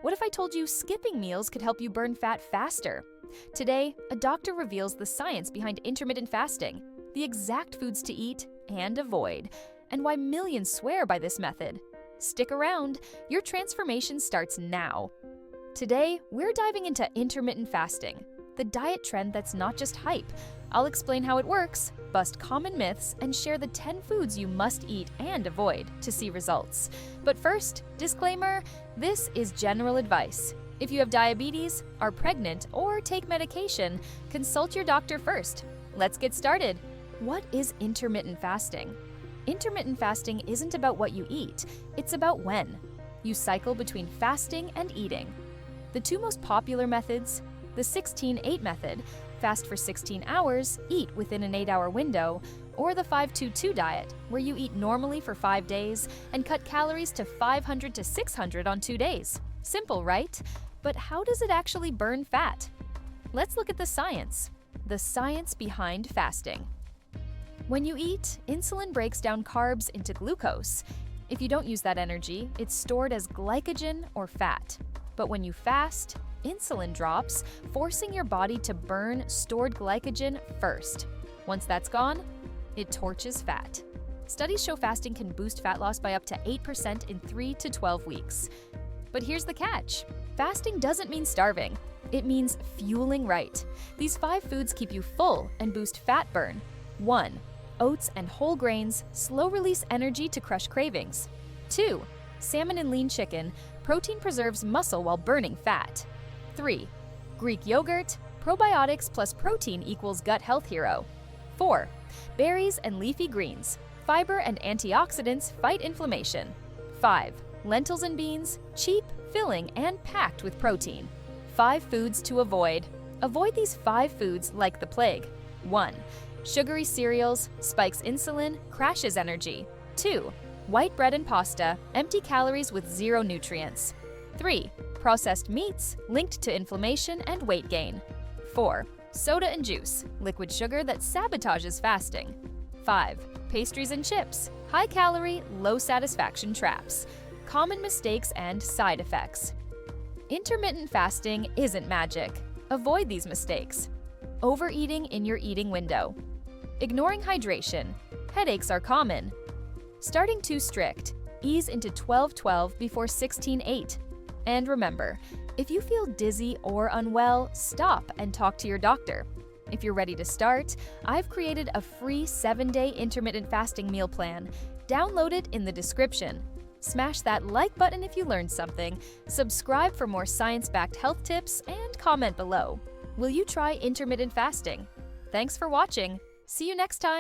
What if I told you skipping meals could help you burn fat faster? Today, a doctor reveals the science behind intermittent fasting, the exact foods to eat and avoid, and why millions swear by this method. Stick around, your transformation starts now. Today, we're diving into intermittent fasting, the diet trend that's not just hype. I'll explain how it works, bust common myths, and share the 10 foods you must eat and avoid to see results. But first, disclaimer, this is general advice. If you have diabetes, are pregnant, or take medication, consult your doctor first. Let's get started. What is intermittent fasting? Intermittent fasting isn't about what you eat, it's about when. You cycle between fasting and eating. The two most popular methods, the 16-8 method, fast for 16 hours, eat within an 8-hour window, or the 5-2-2 diet, where you eat normally for 5 days and cut calories to 500 to 600 on 2 days. Simple, right? But how does it actually burn fat? Let's look at the science behind fasting. When you eat, insulin breaks down carbs into glucose. If you don't use that energy, it's stored as glycogen or fat. But when you fast, insulin drops, forcing your body to burn stored glycogen first. Once that's gone, it torches fat. Studies show fasting can boost fat loss by up to 8% in 3 to 12 weeks. But here's the catch. Fasting doesn't mean starving. It means fueling right. These 5 foods keep you full and boost fat burn. 1. Oats and whole grains, slow-release energy to crush cravings. 2. Salmon and lean chicken, protein preserves muscle while burning fat. 3. Greek yogurt, probiotics plus protein equals gut health hero. 4. Berries and leafy greens, fiber and antioxidants fight inflammation. 5. Lentils and beans, cheap, filling, and packed with protein. 5 foods to avoid. Avoid these 5 foods like the plague. 1. Sugary cereals, spikes insulin, crashes energy. 2. White bread and pasta, empty calories with 0 nutrients. 3. Processed meats, linked to inflammation and weight gain. 4. Soda and juice, liquid sugar that sabotages fasting. 5. Pastries and chips, high-calorie, low-satisfaction traps. Common mistakes and side effects. Intermittent fasting isn't magic. Avoid these mistakes. Overeating in your eating window. Ignoring hydration. Headaches are common. Starting too strict. Ease into 12-12 before 16-8. And remember, if you feel dizzy or unwell, stop and talk to your doctor. If you're ready to start, I've created a free 7-day intermittent fasting meal plan. Download it in the description. Smash that like button if you learned something, subscribe for more science-backed health tips, and comment below. Will you try intermittent fasting? Thanks for watching. See you next time.